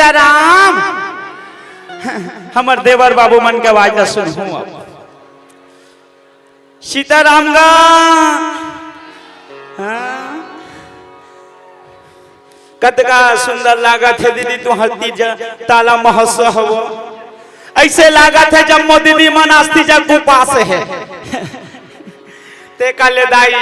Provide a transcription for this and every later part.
सीताराम। हमर देवर बाबू मन के आवाज सुन सीताराम गा। कतका सुंदर लागत है दीदी तू हल्दी ताला महोत्सव हो। ऐसे लागत है जब मोदी दीदी मन आस्ती जग उपास है। ते काले दाई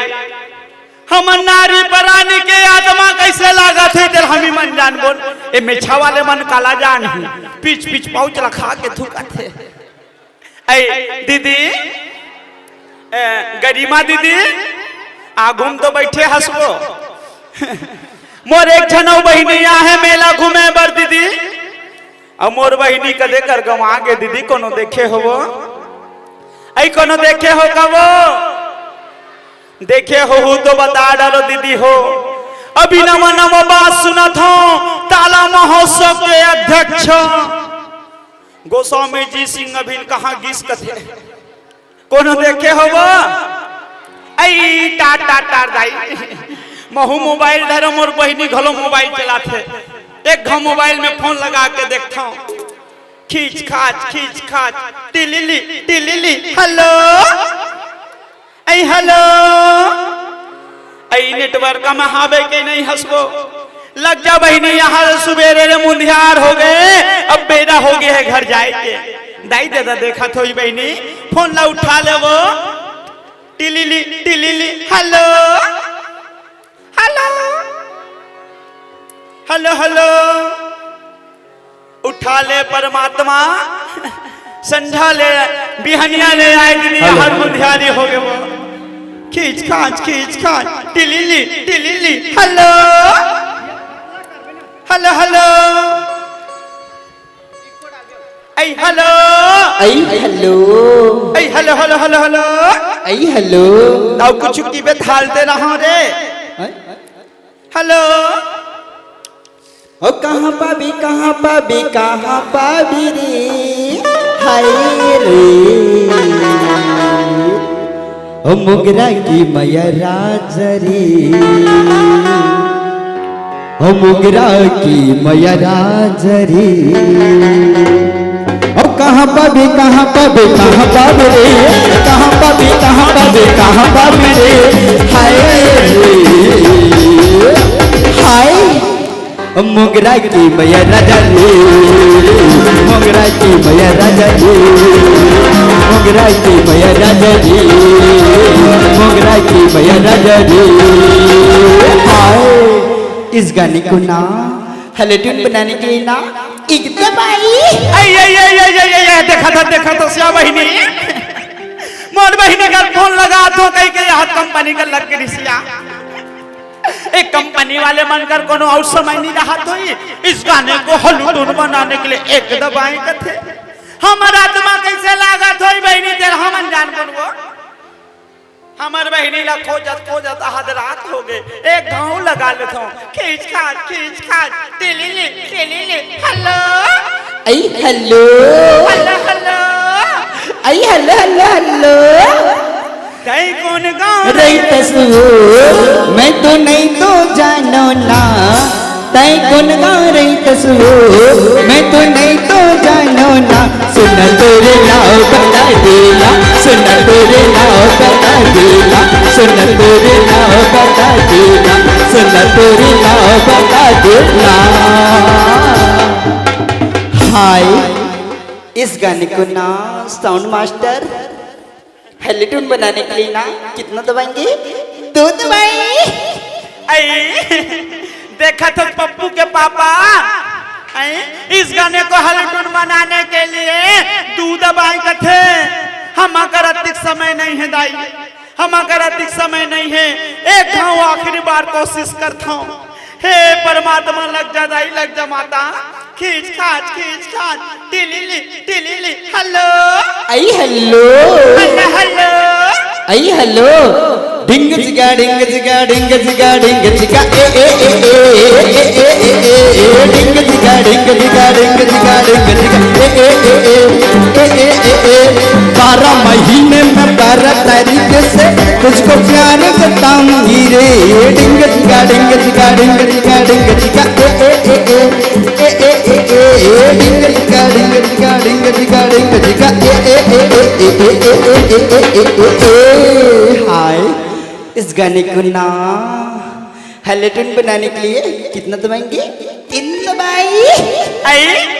हम नारी परानी के आत्मा कैसे लागत है तेरे हमी मन जान बोल। ए मेछा वाले मन काला जान ही पीछ पीछ पाउच रखा के थूकत है। ऐ दीदी गरिमा दीदी आगुम तो बैठे हंसबो। मोर एक जनौ बहिनी है मेला घूमे बर दीदी। और मोर बहिनी कदे कर गवा गे दीदी कोनो देखे हो वो ऐ कोनो देखे हो कबो देखे हो तो बता डालो दीदी हो। अभी नवा नवा बात सुनत हो ताला महोत्सव के अध्यक्ष गोस्वामी जी सिंह अभी कहाँ गिस कथे कोनो देखे हो वो ऐ टाट टाट टाट दाई महू मोबाइल धरो मोर बहिनी घलो मोबाइल चलाते। एक घो मोबाइल में फोन लगा के देखता हूँ खींच खाच टिलिली टिलिली हेलो ऐ हेलो ऐ नेटवर्क में हावे के नहीं हंसबो। लग जा बहिनी यहाँ सुबेरे रे मुंधियार हो गए अब बेरा हो गया है घर जाए के। दाई दादा देखा थोड़ी बहिनी फोन ला उठा ले वो टिलिली टिलिली हेलो हेलो हेलो हेलो उठा ले परमात्मा संझा ले बिहनिया ले आए दीदी हर मुंधियारी हो गए वो खींच खाच टिलिली टिलिली हेलो हेलो हेलो ऐ हेलो ऐ हेलो ऐ हेलो हेलो हेलो हेलो ऐ हेलो ताऊ कुछ की बे थालते रहा रे हेलो ओ कहाँ पाबी रे हाय रे ओ मोगरा की मैया राजरी ओ मोगरा की मैया राजरी ओ कहाँ पाबी रे कहाँ पाबी रे हाय रे हाय मोगरा की मैया राजा रे मोगरा की मैया राजा रे मोगरा की मैया राजा रे मोगरा की मैया राजा रे हाय। इस गाने को ना हेलो ट्यून बनाने के लिए ना एकदम देखा था सिया बहिनी मोर बहिनी का फोन लगा तो कहीं के हाथ कंपनी का लग गई सिया एक कंपनी वाले बनकर कोनो और समय नहीं रहा तो इस गाने को हलून बनाने के लिए एक दबाएं कथे हमारा आत्मा कैसे लागत होई बहिनी तेरा हम जान बनबो। हमार बहिनी ला खोजत हद रात हो गए एक गाँव लगा लेता हूँ खींच खाच टिलिली टिलिली हेलो ऐ हेलो हेलो हेलो ऐ हेलो हेलो हेलो कहीं कौन गाँव रही तस्वीर मैं तो नहीं तो जानो ना तय कौन गाँव रही तस्वीर मैं तो नहीं तो जानो ना सुन तोरे नाव बता देना सुन तोरे नाव बता देना सुन तोरे नाव बता देना सुन तोरे नाव बता देना। हाय इस गाने को ना साउंड मास्टर हेलो ट्यून बनाने के लिए ना कितना दबाएंगे 2 दबाएं। देखा तो पप्पू के पापा इस गाने को हेलो ट्यून बनाने के लिए 2 दबाएं कथे। हम अगर अधिक समय नहीं है दाई हम अगर अधिक समय नहीं है एक गाँव आखिरी बार कोशिश करता हूँ हे परमात्मा लग जा दाई लग जा माता खींच खाच टिलिली टिलिली हेलो ऐ हेलो हेलो हेलो ऐ हेलो डिंग जिगा डिंग जिगा डिंग जिगा डिंग जिगा ए डिंग जिगा डिंग जिगा डिंग जिगा डिंग जिगा ए 12 महीने में 12 तारीख से तुझको प्यार बताऊंगी रे डिंग जिगा डिंग जिगा डिंग जिगा डिंग जिगा ए जिगा रिंग जिगा हाय। इस गाने को ना हेलो ट्यून बनाने के लिए कितना दबाएंगे? 3 दबाई।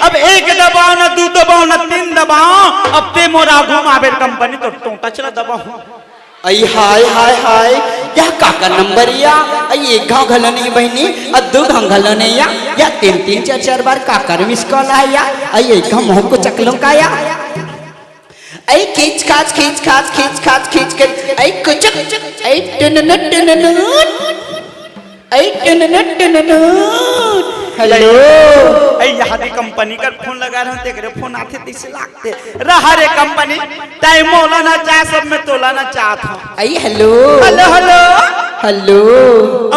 अब एक दबाओ ना 2 दबाओ ना 3 दबाओ, अब ते मोरा घुमावे कंपनी तो टोटा चला दबाओ। आई हाय हाय हाय, यह काका नंबर या एक घाव घलो नहीं बहनी और 2 घाव घलो नहीं या 3 4 बार काकर मिस कॉल आया आई एक घाव मोह को चकलो का या आई खींच खाच खींच खाच खींच खाच खींच कर आई कुछ आई टन आई टन हेलो यहाँ कंपनी का फोन लगा रहा हूँ, देख रहे फोन आते तीसरे लागते रहा रे कंपनी टाइम मोलाना चाह सब में तोलाना चाहता हूँ। आई हेलो हेलो हेलो हेलो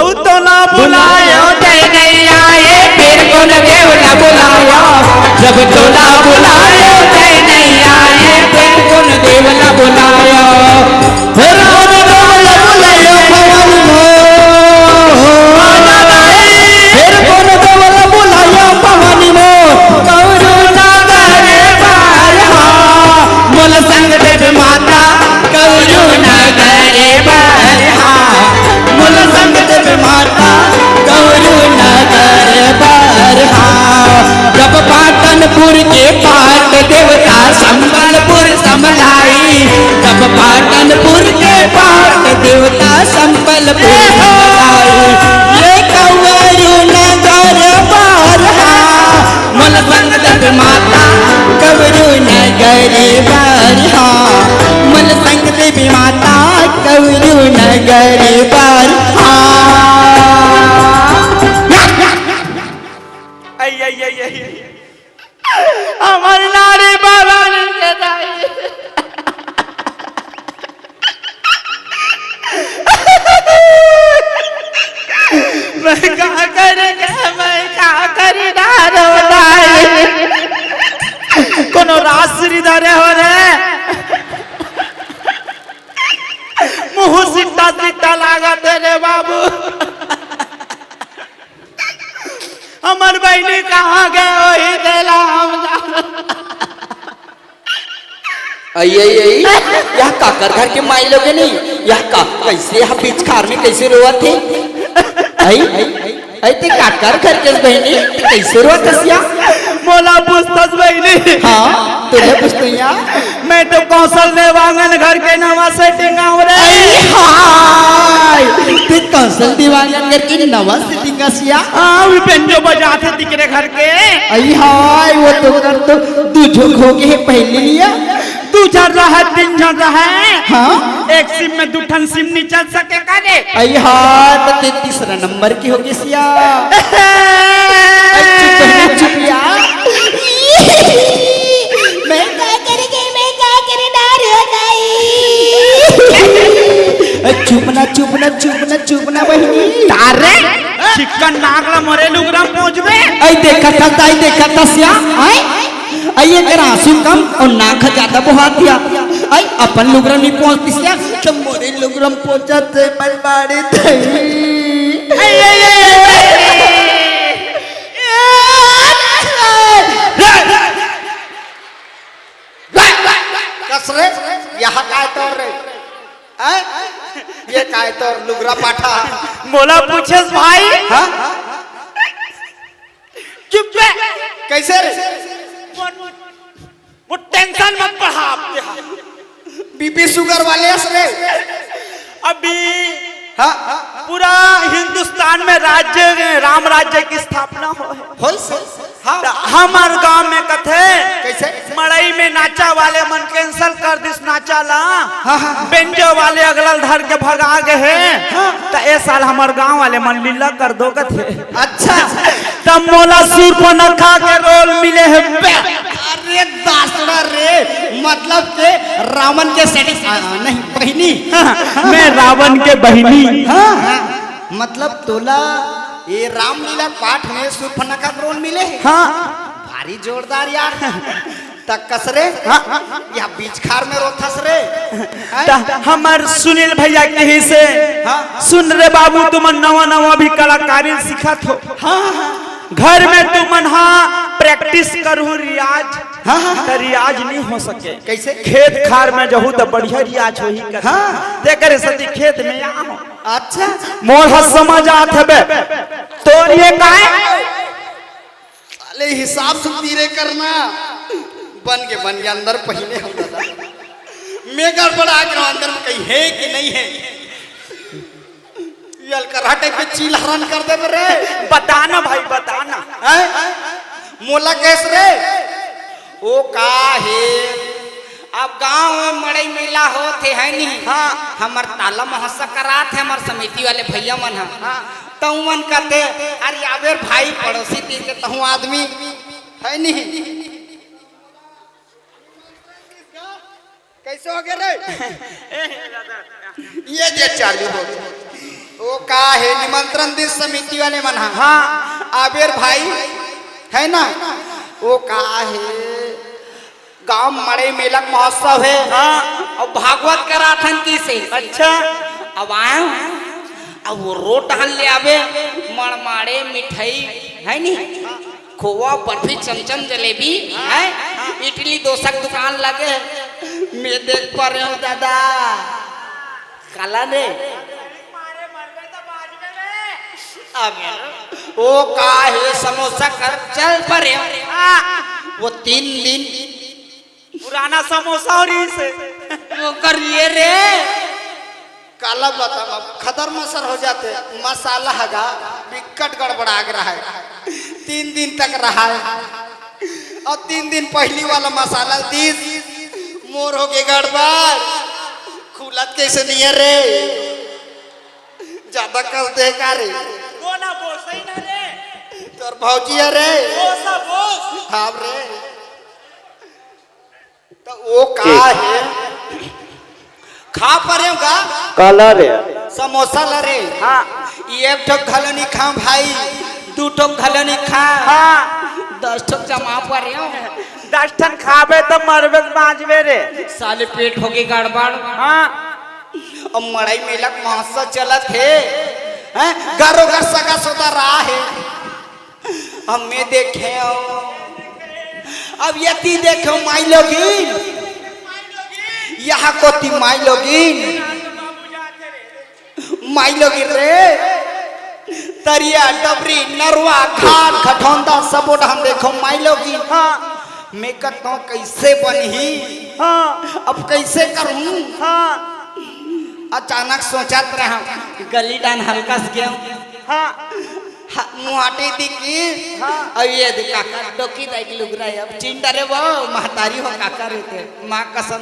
औ तो ना बुलायो जय नहीं आए फिर कौन देवला बुलाया जब तो ना बुलायो जय नहीं आए फिर कौन देवला बुलाया फिर कौन देवला बुलायो भवन हो फिर कौन देवला बुलायो भवन हो करुणा करे बार मोल संग देव माता करुणा करे बार मोल संग देव माता करुणा करे बार जब पाटनपुर के पाट देवता संबलपुर समलाई जब पाटनपुर के पाट देवता संबलपुर समलाई ये करुणा करे बार मोल संग देव माता करुणा करे बार मोल संग देव माता करुणा करे बार हमार नारी बाबा ने मैं क्या करेंगे, मैं क्या करीदा कोनो राशि धरे हो रे मुँह सीता सीता लागा तेरे बाबू। हमार बहनी कहाँ गए वही देला हम यह काकर घर के माई लोगे नहीं यह का कैसे यहाँ बीच खार में कैसे रोआ थे ते काकर घर के बहनी कैसे रोआ थसिया मोला पूछतस बहनी। हाँ तुझे पूछतिया मैं तो कौशल ने वांगन घर के नवा सेटिंग आव रे ते कौशल दीवांगन घर के नवा सेटिंग आसिया हाँ वे बेंजो बजाते दिखरे घर के आई हाय वो तो कर तो तू झोंक हो के पहले लिया 2 जन रहा 3 जन रहा हाँ एक सिम में 2 ठन सिम नहीं चल सके का रे आई हाय तो ते तीसरा नंबर की होगी सिया चुप यार मैं क्या करेंगे मैं क्या करे डार चुपना बहनी तारे चिकन नागला मरे लुगराम पहुंचबे आई देखा था सिया आई एक आंसू कम और नाक ज्यादा बहा दिया आई अपन लुगराम नहीं पहुंचती सिया तो मोरे लुगराम पहुंचाते बलबाड़े थे कसरे यहाँ काय तोर रे ये काय तोर लुगरा पाठा मोला पूछेस भाई हाँ चुप बे कैसे रे वो टेंशन मत बढ़ा आपके बीपी शुगर वाले असरे अभी हाँ पूरा हिंदुस्तान में राज्य राम राज्य की स्थापना हो हाँ हमार गांव में कथे कैसे मड़ई में नाचा वाले मन कैंसल कर दिस नाचा ला बेंजो वाले अगलल धर के भगा गए हैं तो ए साल हमार गांव वाले मन लीला कर दो कथे अच्छा तब मोला सूर्पनखा के रोल मिले है अरे दासड़ा रे मतलब के रावण के सेटिंग नहीं बहनी मैं रावण के बहनी मतलब तोला ये रामलीला पाठ में सूर्पनखा का रोल मिले हाँ भारी जोरदार यार तक कसरे या बीच खार में रोथस रे हमार सुनील भैया कहीं से सुन रे बाबू तुम नवा भी कलाकारी सिखत हो घर में तुम प्रैक्टिस करू रियाज हाँ, हाँ, तो रियाज नहीं हो सके। कैसे? खेत खार में जहू तो बढ़िया रियाज हो ही कर। हाँ। ते करे सती खेत में आओ। अच्छा मोर हस समझ आत हबे तोर ये काहे अरे हिसाब से तीरे करना बन के अंदर पहले हम दादा मैं गड़बड़ा के अंदर में कहीं है कि नहीं है यल कराटे पे चील हरण कर दे रे बताना भाई बताना। मोला कैस रे ओ का है अब गांव में मड़ई मेला होते है नहीं। हाँ हमार ताला महोत्सव करात है हमार समिति वाले भैया मन हाँ तो मन कहते अरे आबेर भाई पड़ोसी तीर के तहु आदमी है नहीं। कैसे हो गए रे ये जे चालू हो गया ओ का है निमंत्रण दिन समिति वाले मन हाँ आबेर भाई है ना वो का है गांव मड़ई मेला महोत्सव है। हाँ और भागवत कराथन की से। अच्छा अब आए अब वो रोट हल ले आवे मड़माड़े मिठाई है नी खोवा बर्फी चमचम जलेबी है इडली डोसा दुकान लगे मैं देख पा रहे हूँ दादा काला ने ओ का है समोसा कर चल परे वो 3 दिन पुराना समोसा और इसे वो करिए रे काला बता खदर मसर हो जाते मसाला हगा विकट गड़बड़ा रहा है 3 दिन तक रहा है और 3 दिन पहली वाला मसाला 30 मोर हो गए गड़बड़ खुलत कैसे नहीं है रे ज्यादा कर दे का रे कोना बोसई ना रे तोर भौजी है रे बोसा बोस हाँ रे तो वो का है खा परे का कलर समोसा लरे हाँ एक ठोक घलोनी खा भाई 2 ठोक घलोनी खा हाँ 10 ठोक जमा परे 10 टन खाबे तो मरबे बाजबे रे साले पेट हो गई गड़बड़। हाँ अब मड़ई मेला महोत्सव चलत है घरों घर सगा सोता रहा है हम में देखे अब यति देखो माई लोगिन यहाँ कोती माई लोगिन रे तरिया डबरी नरवा घाट खठौंदा सब हम देखो माई लोगिन। हाँ मैं कहता हूँ कैसे बनी हाँ अब कैसे करूँ हाँ अचानक सोचत रहा गली डान हल्का से गया हाँ मुहाटी दिखी अब ये काका डोकी दाई लुगरा अब चिंता रे वो महतारी हो काका रहते माँ कसम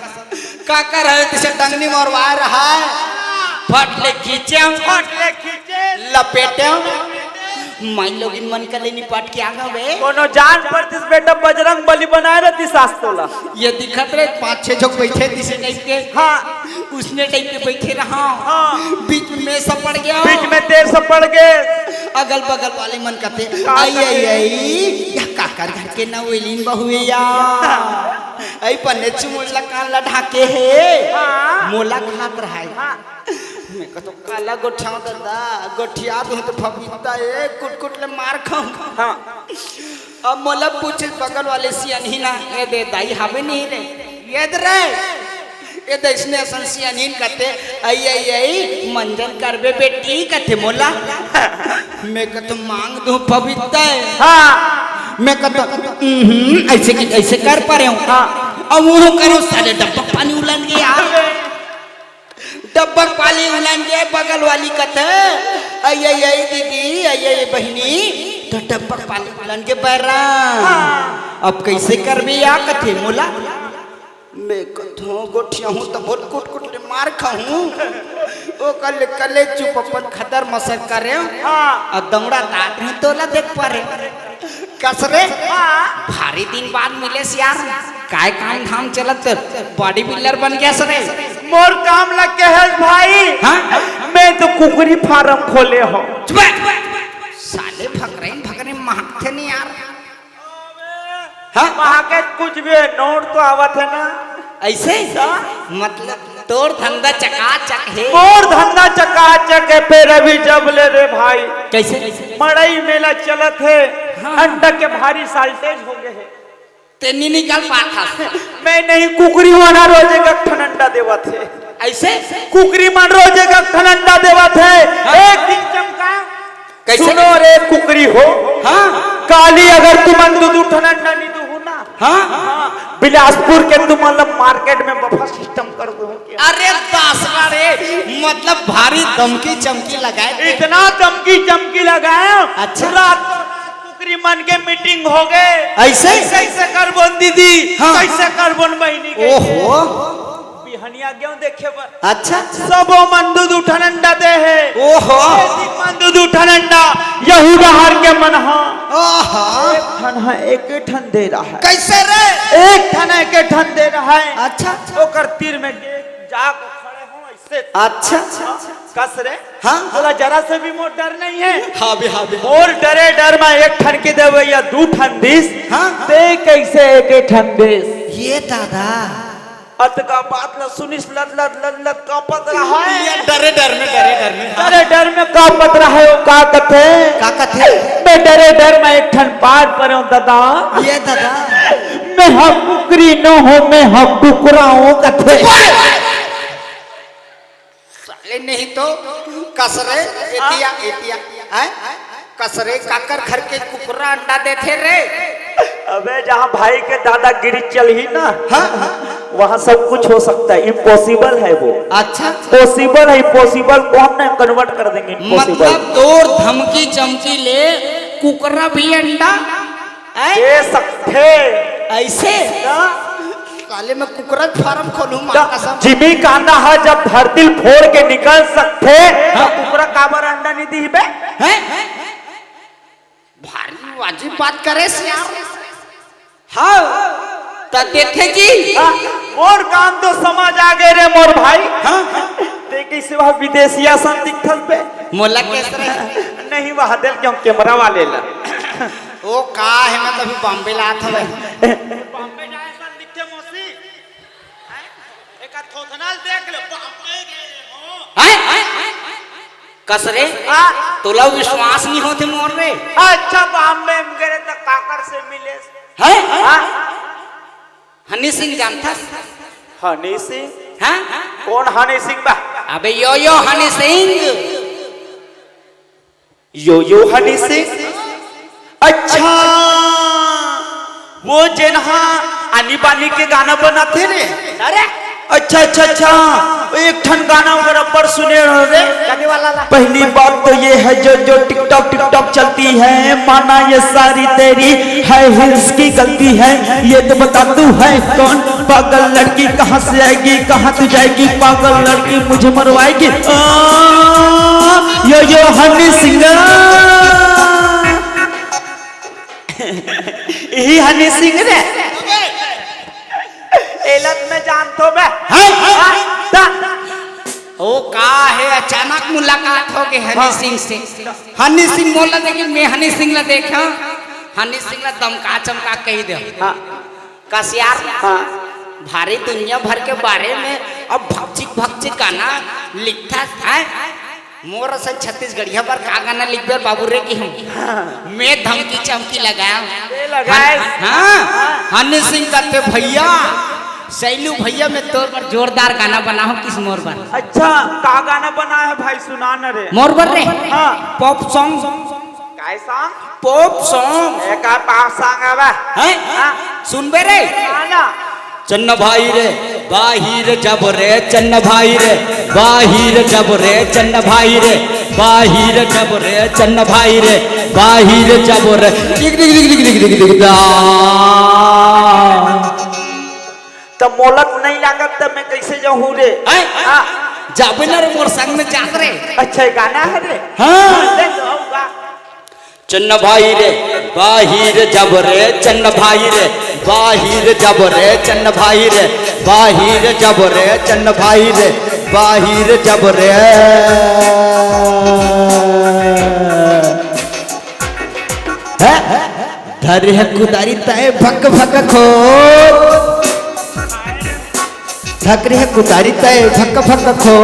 काका रहे तिसे डंगनी मरवा रहा है फट ले खींचे लपेटे माई लोग इन मन कर लेनी पाट के आगा बे कोनो जान पड़तिस बेटा बजरंग बली बनाए रहती सास्तोला ये दिखत रे 5-6 लोग बैठे तिसे टाइप के हाँ उसने टाइप के बैठे रहा हाँ बीच में सब पड़ गया बीच में तेर सब पड़ गए अगल बगल वाले मन कहते आई आई आई या काकर घर के ना वेलिन बहुए या आई पन्ने चुमुला कान ला ढाके है मोला खात रहा है मैं कहतो काला गोठिया दादा गोठिया तो फपीता है कुट ले मार खाऊं। हाँ अब मोला पूछे बगल वाले सियानी ना ये दे दाई हमें नहीं रे ये दे रे ये देशने असन सियानी कहते आई आई आई मंजन करबे बेटी कहते मोला मैं कहतो मांग दूं फपीता है। हाँ मैं कहतो ऐसे कर पा रहे हूँ। हाँ अब वो करो साले डब्बा पानी उलन गया डब्बक पाली उलन के बगल वाली कथे आई आई आई दीदी आई आई बहनी तो डब्बक पाली उलन के बैरा अब कैसे कर भी या कथे मोला मैं कथो गोठिया हूँ तो बहुत कुट ले मार खाऊं ओ कले चुप अपन खतर मसक करे और दौड़ा तात नहीं तोला देख पा रहे कसरे भारी दिन बाद मिले यार काय काम धाम चलत बॉडी बिल्डर बन गया सरे मोर काम लग के है भाई। हाँ मैं तो कुकरी फार्म खोले हो साले भगरे महकते नहीं यार। हाँ महके कुछ भी नोट तो आवत है ना ऐसे मतलब तोर धंधा चकाचक है मोर धंधा चकाचक है फिर अभी जब ले रे भाई कैसे मड़ई मेला चलत है अंडा के भारी साल्टेज हो गए है तेनी निकाल पाठा मैं नहीं कुकरी माना रोजे का ठनंडा देवा थे ऐसे कुकरी मान रोजे का ठनंडा देवा थे एक दिन चमका कैसे? सुनो रे कुकरी हो हाँ काली अगर तुम दूध ठनंडा नहीं दू ना हाँ बिलासपुर के तुम मतलब मार्केट में बफा सिस्टम कर दो अरे दासवा रे मतलब भारी दमकी चमकी लगाए इतना चमकी चमकी लगाया अच्छा। रात कुकरी मन के मीटिंग हो गए ऐसे? कैसे करबन दीदी हाँ। कैसे करबन बहनी के ओहो बिहनिया क्यों देखे पर अच्छा सबो मन दूध ठनंडा दे है ओहो मन दूध ठनंडा यही बाहर के मन हा ओहो एक ठन है एक ठन दे रहा है कैसे रे एक ठन है के ठन दे रहा है अच्छा ओकर तीर में जाके खड़े हो ऐसे अच्छा कस रे हाँ बोला जरा से भी मोर डर नहीं है हाँ भी मोर डरे डर में एक ठन के देवे या दू ठन दिस हाँ। ते कैसे एक ठन दिस ये दादा अत का बात न सुनिस लत लत लत लत कांपत रहा है ये डरे डर में डरे डर में कांपत रहा है वो का कथे मैं डरे डर में एक ठन पार पर हूं दादा ये दादा मैं हम कुकरी न हो मैं हम कुकरा हूं कथे साले नहीं तो कसरे एतिया एतिया हैं कसरे काकर घर के कुकरा अंडा देते रे अबे जहाँ भाई के दादागिरी चल ही ना हाँ वहाँ सब कुछ हो सकता है इम्पॉसिबल है वो अच्छा पॉसिबल है पॉसिबल को हम ना कन्वर्ट कर देंगे इम्पॉसिबल मतलब दौड़ धमकी चमकी ले कुकरा भी अंडा दे सकते ऐसे साले में कुकरा फार्म खोलूं मां कसम जिमी कहना है जब धरती फोड़ के निकल सकते तो कुकरा काबर अंडा नहीं दी बे हैं भारी वाजिब बात करे यार हाँ तो देखे जी मोर काम तो समझ आ गए रे मोर भाई देखी सिवा विदेशिया सन दिखल पे मोला कैसे नहीं वह दिल क्यों कैमरा वाले ला ओ का है मैं तभी बॉम्बे ला था भाई बॉम्बे जाए सन दिखे मोसी एक थोथनाल देख ले बॉम्बे गए हो कसरे तोला विश्वास नहीं होते मोर रे अच्छा बॉम्बे में गए तो काकर से मिले हैं हनी सिंह जानता हनी सिंह हाँ कौन हनी सिंह बा अबे यो हनी सिंह यो हनी सिंह अच्छा वो जिन्हा आनी बानी के गाना बनाते रे अरे अच्छा अच्छा अच्छा एक ठन गाना वगैरह पर सुने रे पहली बात तो ये है जो टिकटॉक चलती है माना ये सारी तेरी है हिल्स की गलती है ये तो बता तू है कौन पागल लड़की कहाँ से आएगी कहाँ तू जाएगी पागल लड़की मुझे मरवाएगी यो हनी सिंह यही हनी सिंह रे एलत में जान तो बे ओ का है अचानक मुलाकात हो गई हनी सिंह से हनी सिंह बोला लेकिन मैं हनी सिंह ला देखा हनी सिंह ला दमका चमका कही दे कसियार भारी दुनिया भर के बारे में अब भक्ति गाना लिखता है मोर से छत्तीसगढ़िया पर का गाना लिख दे बाबू रे की हम मैं धमकी चमकी लगाया हाँ हनी सिंह कहते भैया सैलू भैया मैं तोर पर जोरदार गाना बना हूँ किस मोर पर अच्छा का गाना बना है भाई सुना न रे मोर पर रे हाँ पॉप सॉन्ग काय सॉन्ग पॉप सॉन्ग एक पाप सॉन्ग है हैं सुनबे रे गाना चन्न भाई रे बाहिर जब रे चन्न भाई रे बाहिर जब रे चन्न भाई रे बाहिर जब रे चन्न भाई रे बाहिर जब रे दिग दिग दिग दिग दिग दिग दिग दा तो मोलक नहीं लागत तो मैं कैसे जाऊँ रे जाबे ना रे मोर संग में जात रे अच्छा गाना है रे हाँ ले जाऊंगा चन्न भाई रे बाहिर जब रे चन्न भाई रे बाहिर जब रे चन्न भाई रे बाहिर जब रे चन्न भाई रे बाहिर जब रे धर है कुदारी तय भक भक खो धक रे कुदारी तय भक भक खो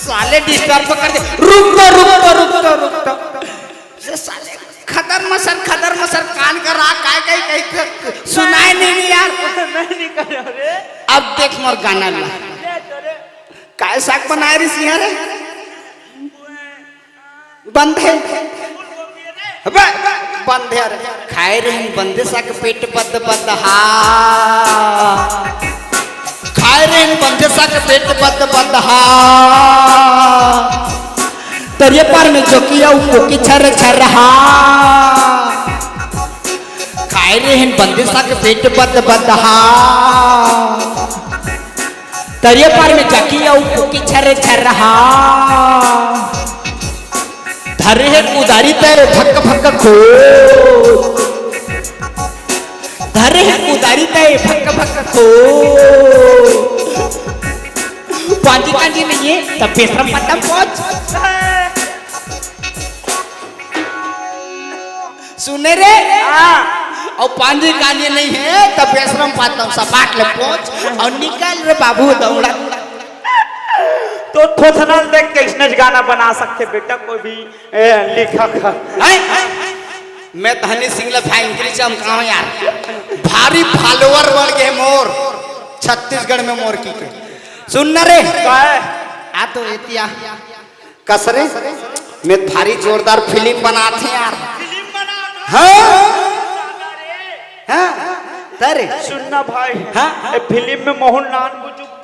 साले साले डिस्टर्ब कर दे। रुक तो से साले खदर मसर कान कर रहा काय सुनाए नहीं यार। नहीं कर रे। अब देख मोर गाना ला काय साग बनाए रे सिंह रे बंधे अबे बंधे रे खाए रे बंधे साग पेट बद हा खाए रे बंधे साग पेट बद हा तरिये पार में जोकिया उकी छर हा खाए रे बंधे साग पेट बद हा तरिये पार में जोकिया उकी छर हा धरे है उदारी तेरे भक खो धरे है उदारी तेरे भक खो पांजी कांजी नहीं है तब बेशरम पट्टा पहुंच सुने रे और पांजी कांजी नहीं है तब बेशरम पट्टा सपाट ले पहुंच और निकाल रे बाबू दौड़ा तो थोथनल देख के इसने गाना बना सकते बेटा कोई भी लेखक मैं धनी सिंह भाई चमकाऊं यार भारी फॉलोअर बढ़ गए मोर छत्तीसगढ़ में मोर की के सुन न रे आ तो एतिया कसरे मैं भारी जोरदार फिल्म बनाते यार हाँ तरे सुनना भाई हाँ? फिल्म में मोहनलाल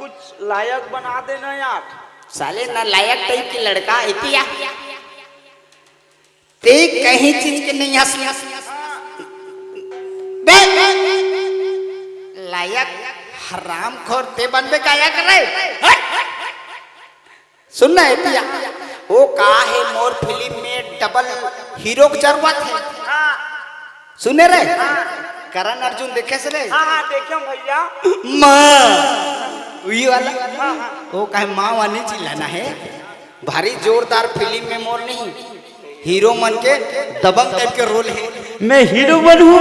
कुछ लायक बना देना यार साले ना लायक टाइप की लड़का इतिया ते कहीं चीज के नहीं हंस लायक हराम खोर ते बन में काया कर रहे सुनना इतिया वो का है मोर फिल्म में डबल हीरो की जरूरत है सुने रे करण अर्जुन देखे से रे हाँ देखे भैया माँ वही वाला वो कहे माँ वाली चिल्लाना है भारी जोरदार फिल्म में मोर नहीं हीरो मन के दबंग टाइप के रोल है मैं हीरो बनूं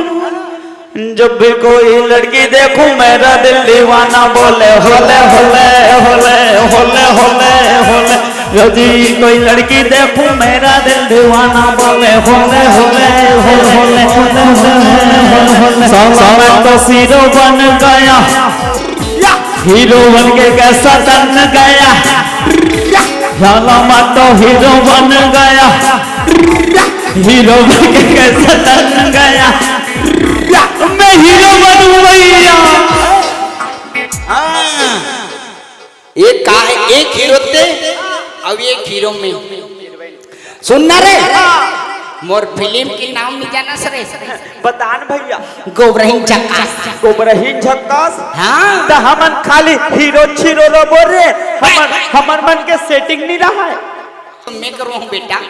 जब भी कोई लड़की देखूं मेरा दिल दीवाना बोले होले होले होले होले होले होले यदि कोई लड़की देखूं मेरा दिल दीवाना बोले होले होले होले होले समय तो हीरो बन गया हीरो बन के कैसा तन गया ख्याला तो हीरो बन गया हीरो बन के कैसा तन गया मैं हीरो बनूं भैया एक का है एक हीरो थे अब एक हीरो में सुनना रे मोर फिल्म की नाम नहीं जाना सरे बतान भैया गोबरहीन झक्कास गोबरहीन झक्कास हाँ तो हमन खाली हीरो छीरो रो बोल रहे हमर मन के सेटिंग नहीं रहा है तो मैं करूँ बेटा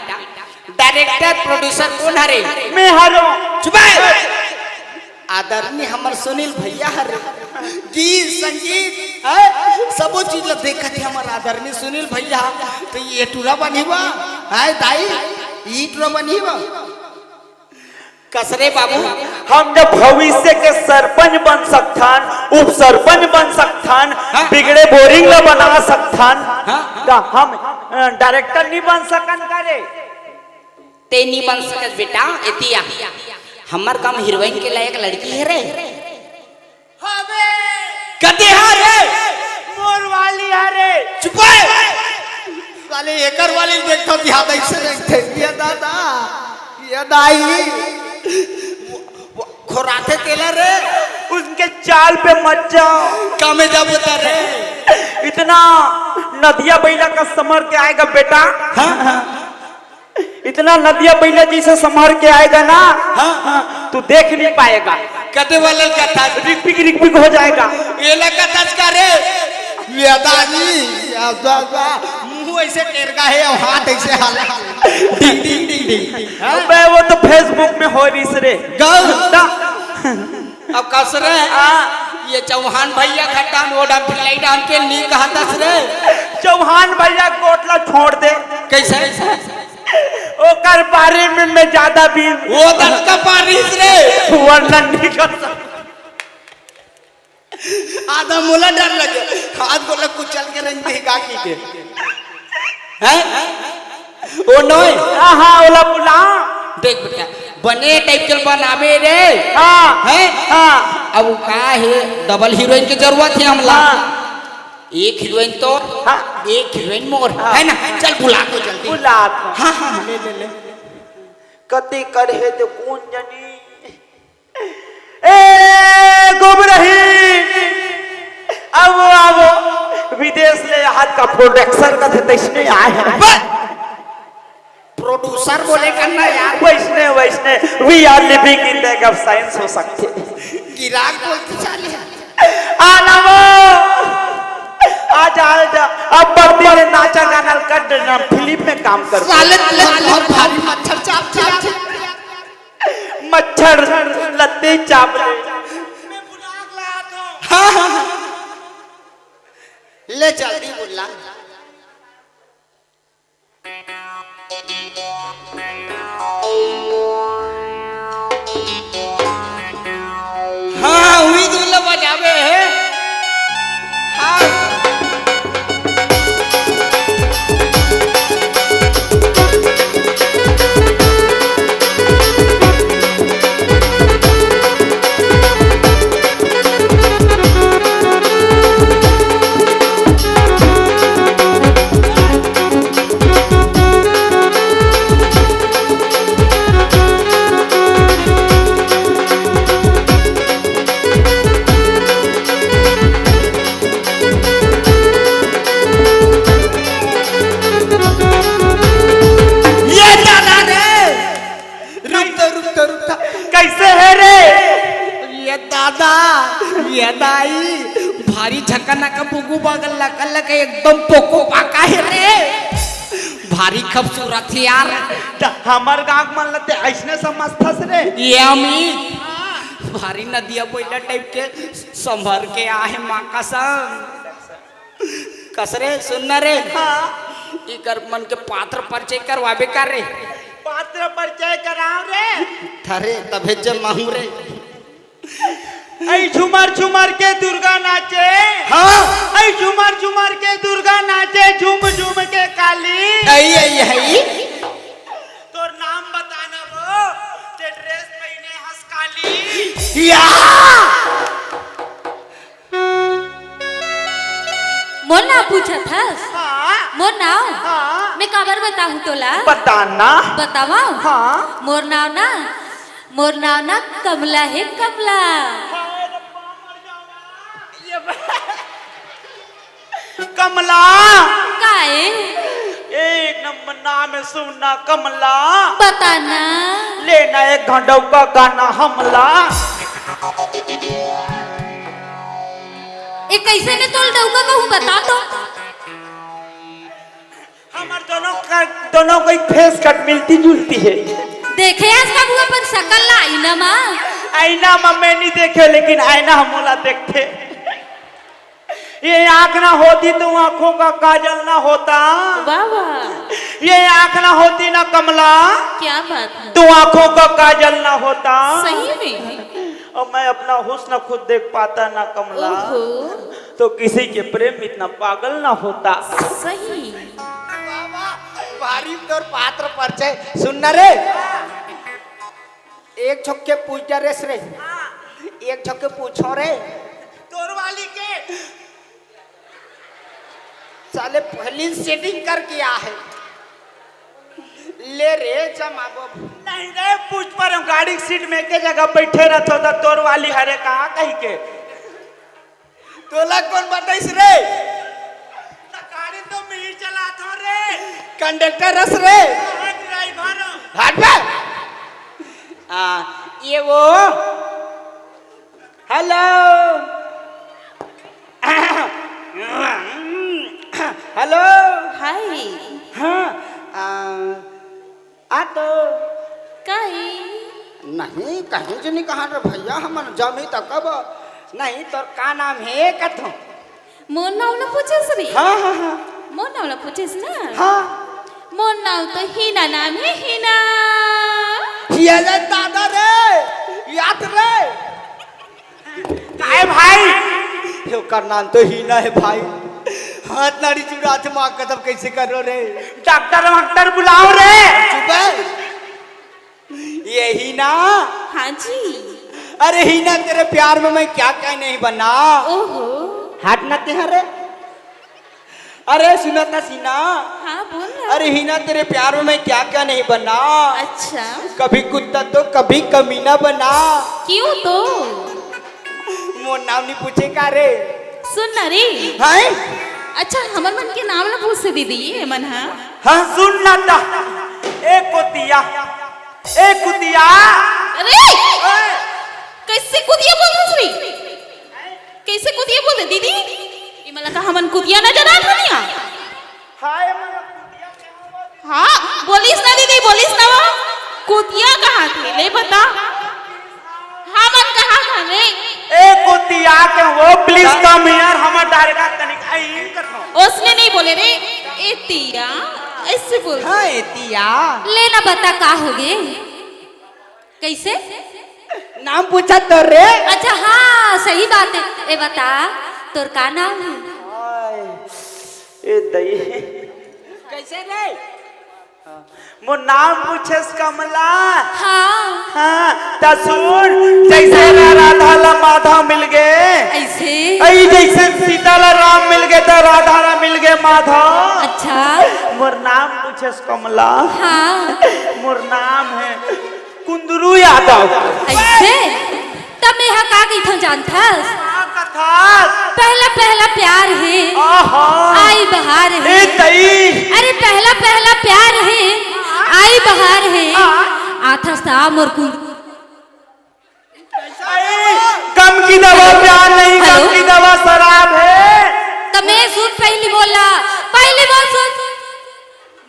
डायरेक्टर प्रोड्यूसर कौन हरे मैं हारो चुप आदरणीय हमर सुनील भैया हर गीत संगीत सब चीज देखा थे हमार आदरणीय सुनील भैया तो ये टूरा बनीबा है दाई ई टूरा बनीबा कसरे बाबू हम जब भविष्य के सरपंच बन सकथान उप सरपंच बन सकथान बिगड़े बोरिंग ला बना सकथान तो हम डायरेक्टर नहीं बन सकन करे ते नहीं बन सकत बेटा एतिया हमार काम हीरोइन के लायक लड़की है रे कदे रे मोर वाली हरे चुप साले एकर वाली देखो ध्यान ऐसे देखते ये दादा ये दाई खोराते तेला रे उनके चाल पे मत जाओ कामे जा बता रे इतना नदिया बैला का समर के आएगा बेटा हाँ इतना नदिया बैला जैसे संभर के आएगा ना तू देख नहीं पाएगा कदे वाले का था रिक हो जाएगा ये लगा तस्का रे ये दादी मुंह ऐसे टेरगा है और हाथ ऐसे हाला डिंग डिंग डिंग डिंग अबे वो तो फेसबुक में हो रही रे गौदा अब कसरे ये चौहान भैया खट्टान वो डम फिलाई डाल के नी कहा दस रे चौहान भैया कोटला छोड़ दे कैसे ओ कर बारे में मैं ज्यादा भी वो दस का पारिस रे वर्णन नहीं कर सकता आधा मोला डर लगे हाथ गोला कुचल के रंग देगा की के हैं ओ नोय हाँ ओला पुला देख बेटा बने टाइप के बनावे रे हाँ हैं हाँ अब का है डबल हीरोइन की जरूरत है हमला एक हीरोइन तो हाँ एक हीरोइन मोर है ना चल बुला को जल्दी बुला हाँ हाँ ले ले ले कति करे तो कौन जानी ए गुबरही अब विदेश ले हाथ का प्रोडक्शन का थे इसने आए प्रोड्यूसर बोले करना यार वैसने we are living in the of science हो सकते गिराक बोलते चले आना वो आजा अब बर्दी ने नाचा गाना कर देना फिल्म में काम कर साले और भारी मच्छर चाप चाप मच्छर लत्ते चाप ले जल्दी बुला हाँ हुई दूल्हा बजावे है हाँ कैसे है रे ये दादा ये दाई भारी झकना का बुगु बगल लकल के एकदम पोको पाका है रे भारी खूबसूरत है यार हमार गांव मन लते ऐसने समझता से रे ये अमी भारी नदिया बोला टाइप के संभर के आहे माँ कसम कसरे सुनना रे हाँ इकर मन के पात्र परिचय करवाबे कर रे पात्र परिचय कराओ रे थरे तभे जब माहू रे ऐ झुमर के दुर्गा नाचे हाँ ऐ झुमर के दुर्गा नाचे झूम झूम के काली आई तोर नाम बताना वो ते ड्रेस पहने हंस काली या मोर नाम पूछा था हाँ मोर नाम हाँ मैं काबर बताऊं तोला बताना बतावा हाँ मोर नाम ना कमला है कमला कमला काए एक नंबर नाम है सुनना कमला बताना लेना एक घंटों का गाना हमला ए कैसे ने तोल डौका कहूं बता तो हमार दोनों को एक फेस कट मिलती जुलती है देखे आज का बुआ पर शकल ला आईना मां आईना में मैं नहीं देखे लेकिन आईना हम मोला देखते ये आँख ना होती तो आँखों का काजल ना होता वाह वाह ये आँख ना होती ना कमला क्या बात है तो आँखों का काजल ना होता सही में और मैं अपना हुस्न खुद देख पाता ना कमला ओहो तो किसी के प्रेम इतना पागल ना होता सही भारी तोर पात्र परिचय सुनना रे एक छक्के पूछ जा रे एक छक्के पूछो रे तोर वाली के साले पहली सेटिंग करके आ है ले रे जमा नहीं रे पूछ पर हम गाड़ी सीट में के जगह बैठे रहते हो तोर वाली हरे कहाँ कहीं के तोला कौन बताइस रे गाड़ी तो मैं ही चलाता हूँ रे कंडक्टर रस रे ड्राइवर हट बे ये वो हेलो हेलो हाय हाँ तो काई नहीं कहीं जो नहीं कहा रे भैया हमन जमी तक कब नहीं तो का नाम है कथो मोर नाम ना पूछेस रे हाँ मोर नाम ना पूछेस ना हाँ मोर नाम तो हीना नाम है हीना ये ले दादा रे याद रे काय भाई यो का नाम तो हीना है भाई हाथ नाड़ी चुरा थे माँ कदम कैसे करो रे? डॉक्टर वॉक्टर बुलाओ रे। चुप है। यही ना? हाँ जी। अरे ही ना, तेरे प्यार में मैं क्या क्या नहीं बना। ओहो। हाथ ना ते हरे। अरे सुना था सीना। हाँ बोल रहा। अरे ही ना, तेरे प्यार में मैं क्या क्या नहीं बना। अच्छा। कभी कुत्ता तो कभी कमीना बना। क्यों तो? मोर नाम नहीं पूछे का रे? सुन ना रे। हाँ? अच्छा हमर मन के नाम ना पूछ से दीदी ये मन हाँ। हाँ सुन ना ता। एक कुतिया। एक कुतिया। अरे कैसे कुतिया बोल रही? कैसे कुतिया बोल रही दीदी? ये मला का हमन कुतिया नजर आ रहा? हाय हाँ बोलिस ना दीदी, बोलिस ना वो कुतिया कहाँ थे ले बता। हाँ मन कहाँ था रे? एक कुतिया के वो प्लीज कम हियर हमर डायरेक्ट कनिक आई करनो। उसने नहीं बोले रे एतिया ऐसे बोल। हाँ एतिया। लेना बता का हो गए? कैसे? नाम पूछा तो रे? अच्छा हाँ सही बात है। ए बता तोर का नाम है? ए दई कैसे रे? मो नाम पूछेस कमला। हाँ हाँ तसुर जैसे राधा ला माधव मिल गए ऐसे। ऐ जैसे सीता ला राम मिल गए तो राधा ला मिल गए माधव। अच्छा मोर नाम पूछेस कमला। हाँ मोर नाम है कुंदरू यादव। ऐसे तब मैं का गई था जानथस? पहला पहला प्यार है आई बहार है। ए दई अरे पहला पहला प्यार है आई बहार है। आथस था मोर कुंद। गम की दवा प्यार नहीं, गम की दवा शराब है। तब मैं सुन पहली बोला, पहली बोल सुन,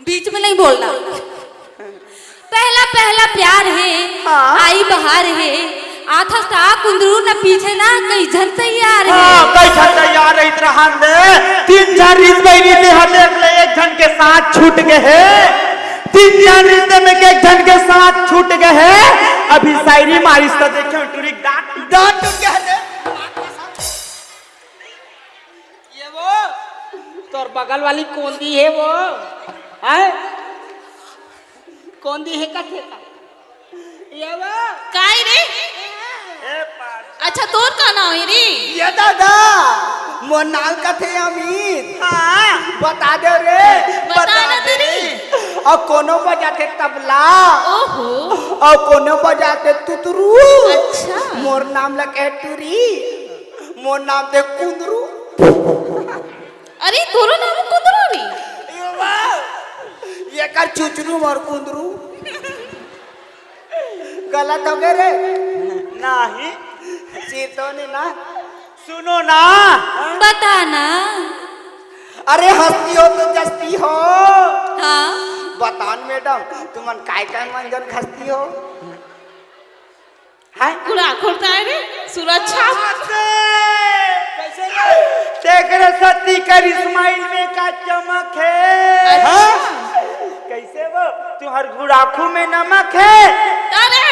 बीच में नहीं बोलना। पहला पहला प्यार है आई बहार है। आथा सा कुंदरू न पीछे ना कई झन तैयार है। कई झन तैयार है इतना हम दे। तीन चार रिश्ते में रिश्ते हटे अगले एक झन के साथ छूट गए हैं। तीन चार रिश्ते में एक झन के साथ छूट गए हैं। अभी शायरी मारिस तो देखो टूरिक डांट डांट क्या है? ये वो तोर बगल वाली कोंदी है वो है? कोंदी है कथे का? ये वो काई रे? अच्छा तोर का नाम है रे? ये दादा मोर नाल कथे अमित। हाँ बता दे रे। बता ना तेरी। और कोनो बजाते तबला। ओहो और कोनो बजाते तुतरू। अच्छा मोर नाम लगे टूरी। मोर नाम दे कुंदरू। अरे तोरो नाम कुंदरू रे? ये कर चुचरू मोर कुंदरू। गलत हो गए रे? नहीं चीतो ने ना। सुनो ना। बता ना। अरे हंसती हो तो जस्ती हो। हाँ बतान मैडम तुमन काय काय मंजन खसती हो? है कुड़ा खुरता है रे सुरक्षा। कैसे रे? तेरे सती कर इस्माइल में का चमक है। अच्छा कैसे वो तुम्हार गुड़ाखू में नमक है। तारे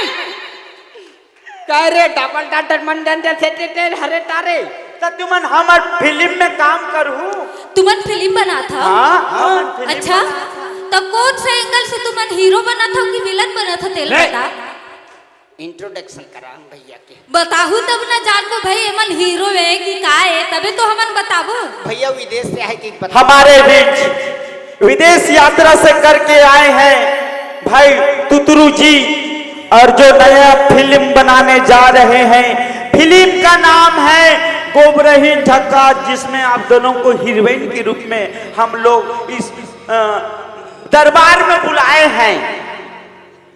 काय रे डबल डाटर मंडन से हरे तारे। तो तुमन हमार फिल्म में काम करूँ। तुमन फिल्म बना था? हाँ अच्छा तो कौन से एंगल से तुमन हीरो बना था कि विलन बना था? तेल बता। इंट्रोडक्शन कराऊं भैया के। बताहू तब ना जानबो भाई एमन हीरो है कि का है, तबे तो हमन बताबो। भैया विदेश से है कि बता। हमारे बीच विदेश यात्रा से करके आए हैं भाई तुतरू जी, और जो नया फिल्म बनाने जा रहे हैं। फिल्म का नाम है गोबरहीन झक्का, जिसमें आप दोनों को हीरोइन के रूप में हम लोग इस दरबार में बुलाए हैं।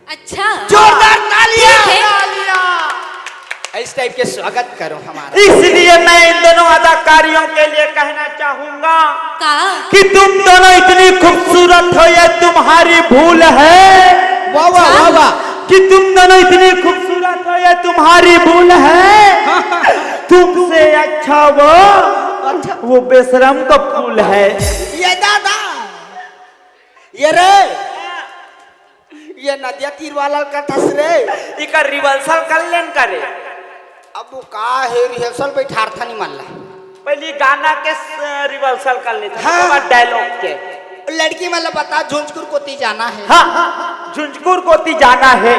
अच्छा जोरदार तालियां। ठीक है। इस टाइप के स्वागत करो हमारा। इसलिए मैं इन दोनों अदाकारियों के लिए कहना चाहूंगा का कि तुम दोनों इतनी खूबसूरत हो, ये तुम्हारी भूल है। वाह वाह वाह वाह। कि तुम दोनों इतनी खूबसूरत हो, ये तुम्हारी भूल है। तुमसे अच्छा वो बेशरम का फूल है। ये दादा ये रे ये नदिया तीर वाला का ठस रे। इकर रिवर्सल कर लेन करे। अब वो का है रिहर्सल पे ठार था नहीं मान ला। पहले गाना के रिहर्सल कर लेते हाँ। उसके बाद डायलॉग के। लड़की मतलब बता झुंझुनपुर कोती जाना है। हाँ झुंझुनपुर कोती जाना है।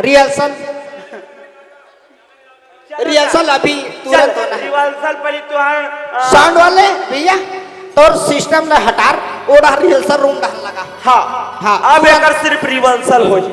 रिहर्सल रिहर्सल अभी तुरंत होना है। रिहर्सल पहले तुहार साउंड वाले भैया तोर सिस्टम ले हटार ओड़ा रिहर्सल रूम डाल लगा। हाँ हाँ अब एकर सिर्फ रिहर्सल हो जी।